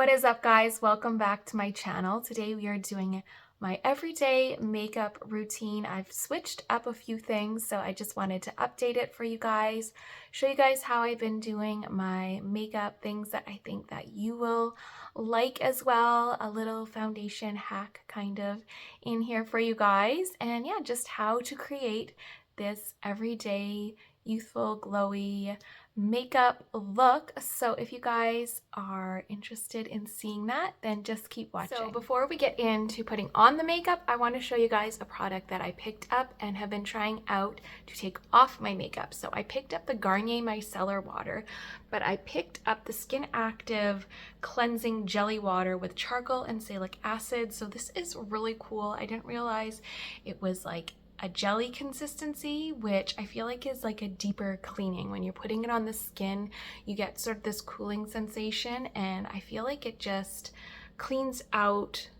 What is up, guys? Welcome back to my channel. Today we are doing my everyday makeup routine. I've switched up a few things, so I just wanted to update it for you guys, show you guys how I've been doing my makeup, things that I think that you will like as well, a little foundation hack kind of in here for you guys, and yeah, just how to create this everyday youthful, glowy makeup look. So if you guys are interested in seeing that, then just keep watching. So before we get into putting on the makeup, I want to show you guys a product that I picked up and have been trying out to take off my makeup. So I picked up the Garnier Micellar water, but I picked up the Skin Active cleansing jelly water with charcoal and salicylic acid. So this is really cool. I didn't realize it was like a jelly consistency, which I feel like is like a deeper cleaning. When you're putting it on the skin, you get sort of this cooling sensation, and I feel like it just cleans out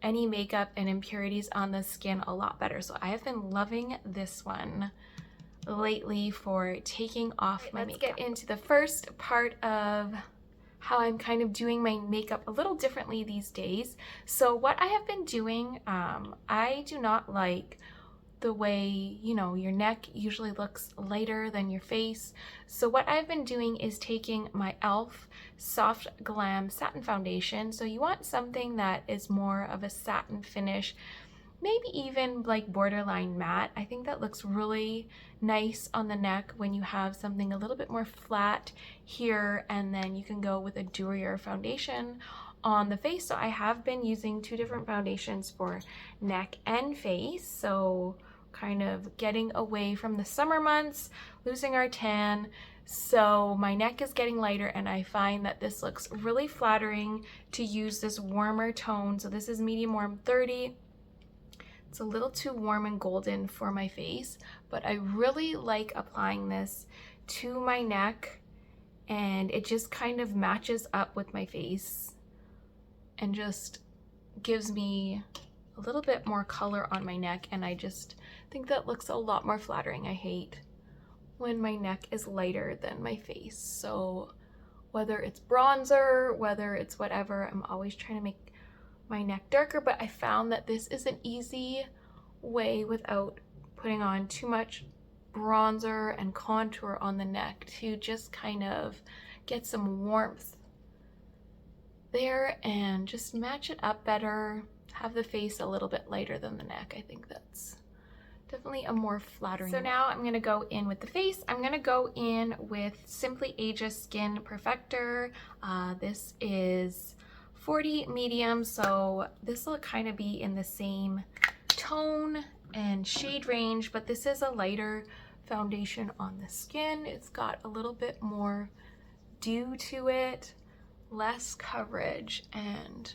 any makeup and impurities on the skin a lot better. So I have been loving this one lately for taking off my makeup. Let's get into the first part of how I'm kind of doing my makeup a little differently these days. So what I have been doing, I do not like the way, you know, your neck usually looks lighter than your face. So what I've been doing is taking my e.l.f. Soft Glam Satin Foundation. So you want something that is more of a satin finish, maybe even like borderline matte. I think that looks really nice on the neck when you have something a little bit more flat here, and then you can go with a dewier foundation on the face. So I have been using two different foundations for neck and face, so kind of getting away from the summer months, losing our tan. So my neck is getting lighter, and I find that this looks really flattering to use this warmer tone. So this is medium warm 30. It's a little too warm and golden for my face, but I really like applying this to my neck, and it just kind of matches up with my face and just gives me a little bit more color on my neck, and I just think that looks a lot more flattering. I hate when my neck is lighter than my face. So whether it's bronzer, whether it's whatever, I'm always trying to make my neck darker, but I found that this is an easy way without putting on too much bronzer and contour on the neck to just kind of get some warmth there and just match it up better, have the face a little bit lighter than the neck. I think that's definitely a more flattering look. So now I'm gonna go in with the face. I'm gonna go in with Simply Aegis Skin Perfector. This is 40 medium, so this will kind of be in the same tone and shade range, but this is a lighter foundation on the skin. It's got a little bit more dew to it, less coverage, and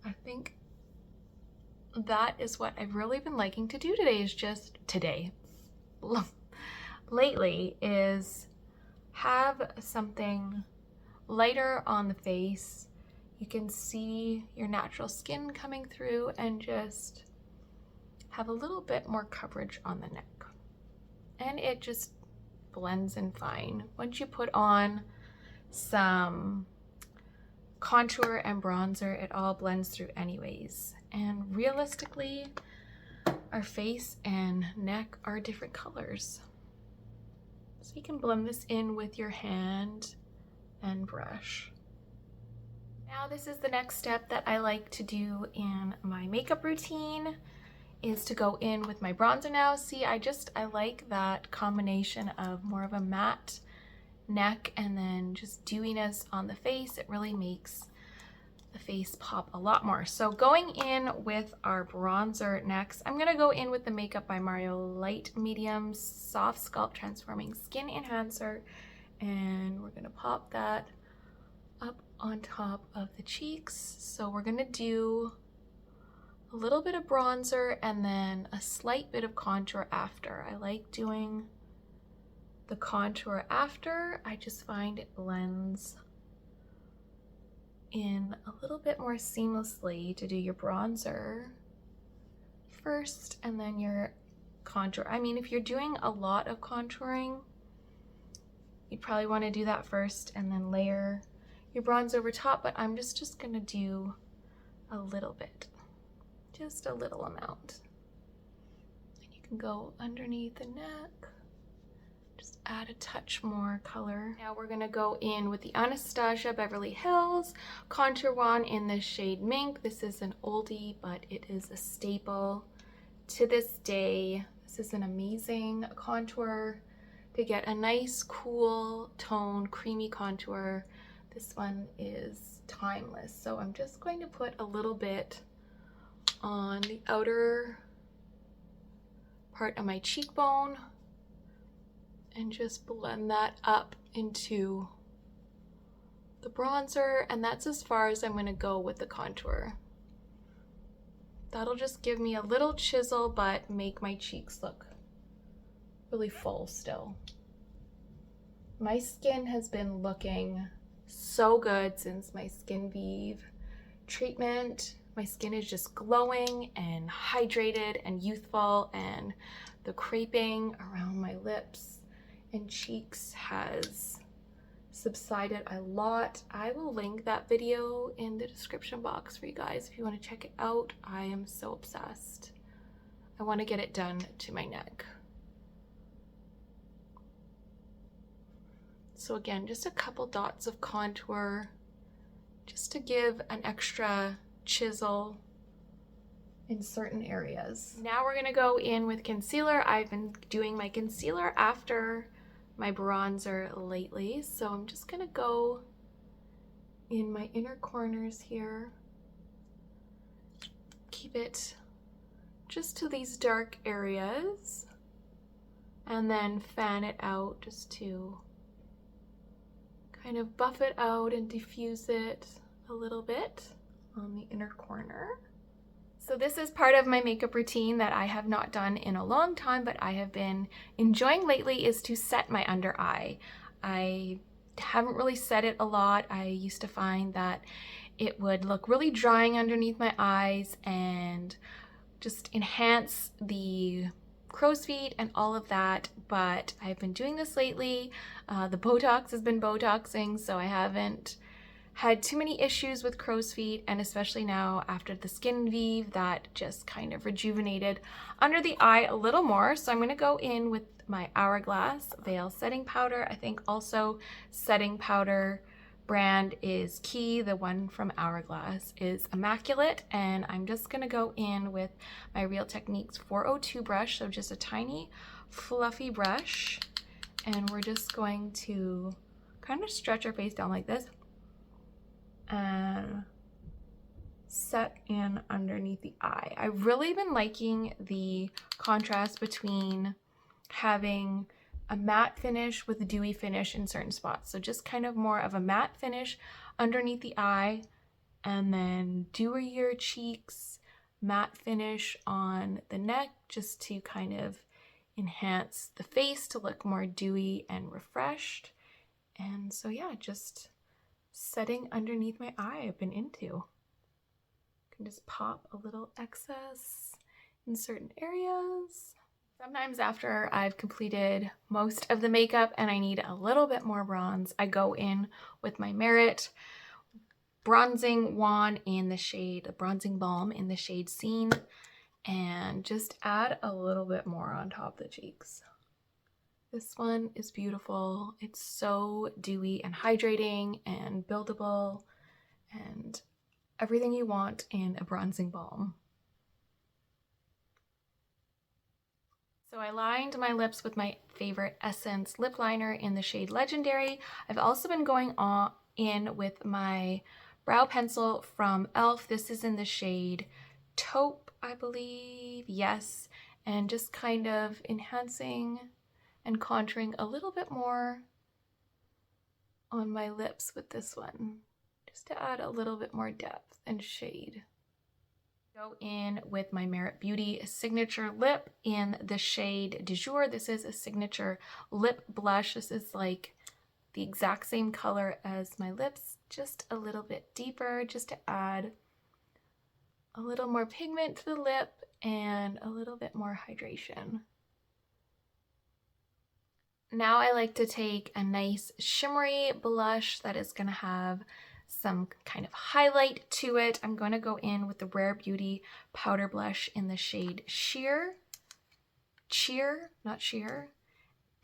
I think that is what I've really been liking to do lately, is have something lighter on the face. You can see your natural skin coming through and just have a little bit more coverage on the neck, and it just blends in fine. Once you put on some contour and bronzer, it all blends through anyways. And realistically, our face and neck are different colors. So you can blend this in with your hand and brush. Now this is the next step that I like to do in my makeup routine, is to go in with my bronzer now. See, I like that combination of more of a matte neck and then just dewiness on the face. It really makes the face pop a lot more. So going in with our bronzer next, I'm gonna go in with the Makeup by Mario Light Medium Soft Sculpt Transforming Skin Enhancer, and we're gonna pop that up on top of the cheeks. So we're gonna do a little bit of bronzer and then a slight bit of contour after. I like doing the contour after. I just find it blends in a little bit more seamlessly to do your bronzer first and then your contour. I mean, if you're doing a lot of contouring, you'd probably want to do that first and then layer your bronze over top, but I'm just gonna do a little bit, just a little amount. And you can go underneath the neck, just add a touch more color. Now we're gonna go in with the Anastasia Beverly Hills Contour Wand in the shade Mink. This is an oldie, but it is a staple to this day. This is an amazing contour to get a nice, cool tone, creamy contour. This one is timeless. So I'm just going to put a little bit on the outer part of my cheekbone and just blend that up into the bronzer, and that's as far as I'm going to go with the contour. That'll just give me a little chisel but make my cheeks look really full still. My skin has been looking so good since my Skinvive treatment. My skin is just glowing and hydrated and youthful, and the creping around my lips and cheeks has subsided a lot. I will link that video in the description box for you guys if you want to check it out. I am so obsessed. I want to get it done to my neck. So again, just a couple dots of contour just to give an extra chisel in certain areas. Now we're gonna go in with concealer. I've been doing my concealer after my bronzer lately, so I'm just gonna go in my inner corners here. Keep it just to these dark areas and then fan it out just to kind of buff it out and diffuse it a little bit on the inner corner. So this is part of my makeup routine that I have not done in a long time, but I have been enjoying lately, is to set my under eye. I haven't really set it a lot. I used to find that it would look really drying underneath my eyes and just enhance the crow's feet and all of that, but I've been doing this lately. The Botox has been Botoxing, so I haven't had too many issues with crow's feet, and especially now after the Skinvive, that just kind of rejuvenated under the eye a little more. So I'm going to go in with my Hourglass Veil Setting Powder. I think also setting powder brand is key. The one from Hourglass is immaculate, and I'm just going to go in with my Real Techniques 402 brush, so just a tiny fluffy brush, and we're just going to kind of stretch our face down like this and set in underneath the eye. I've really been liking the contrast between having a matte finish with a dewy finish in certain spots. So just kind of more of a matte finish underneath the eye, and then dewier cheeks, matte finish on the neck, just to kind of enhance the face to look more dewy and refreshed. And so yeah, just setting underneath my eye I've been into. Can just pop a little excess in certain areas. Sometimes after I've completed most of the makeup and I need a little bit more bronze, I go in with my Merit bronzing wand in the shade, the bronzing balm in the shade Scene, and just add a little bit more on top of the cheeks. This one is beautiful. It's so dewy and hydrating and buildable and everything you want in a bronzing balm. So I lined my lips with my favorite Essence lip liner in the shade Legendary. I've also been going in with my brow pencil from e.l.f. This is in the shade Taupe, I believe. Yes. And just kind of enhancing and contouring a little bit more on my lips with this one, just to add a little bit more depth and shade. Go in with my Merit Beauty Signature Lip in the shade Du Jour. This is a signature lip blush. This is like the exact same color as my lips, just a little bit deeper, just to add a little more pigment to the lip and a little bit more hydration. Now I like to take a nice shimmery blush that is going to have some kind of highlight to it. I'm going to go in with the Rare Beauty powder blush in the shade not sheer,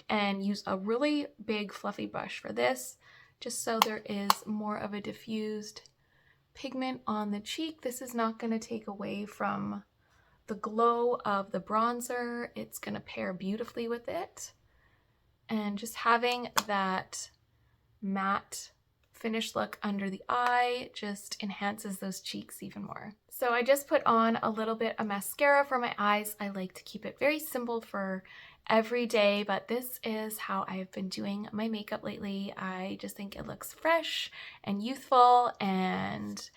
and use a really big fluffy brush for this, just so there is more of a diffused pigment on the cheek. This is not going to take away from the glow of the bronzer. It's going to pair beautifully with it. And just having that matte finished look under the eye just enhances those cheeks even more. So I just put on a little bit of mascara for my eyes. I like to keep it very simple for every day, but this is how I've been doing my makeup lately. I just think it looks fresh and youthful, and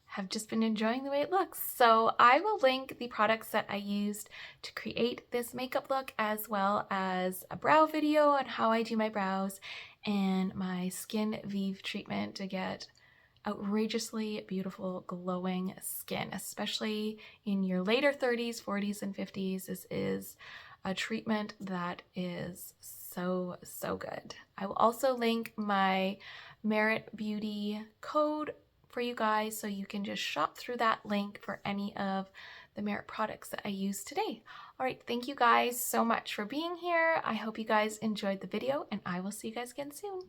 have just been enjoying the way it looks. So I will link the products that I used to create this makeup look, as well as a brow video on how I do my brows and my Skinvive treatment to get outrageously beautiful glowing skin, especially in your later 30s, 40s, and 50s. This is a treatment that is so good. I will also link my Merit Beauty code for you guys, so you can just shop through that link for any of the Merit products that I used today. All right, thank you guys so much for being here. I hope you guys enjoyed the video, and I will see you guys again soon.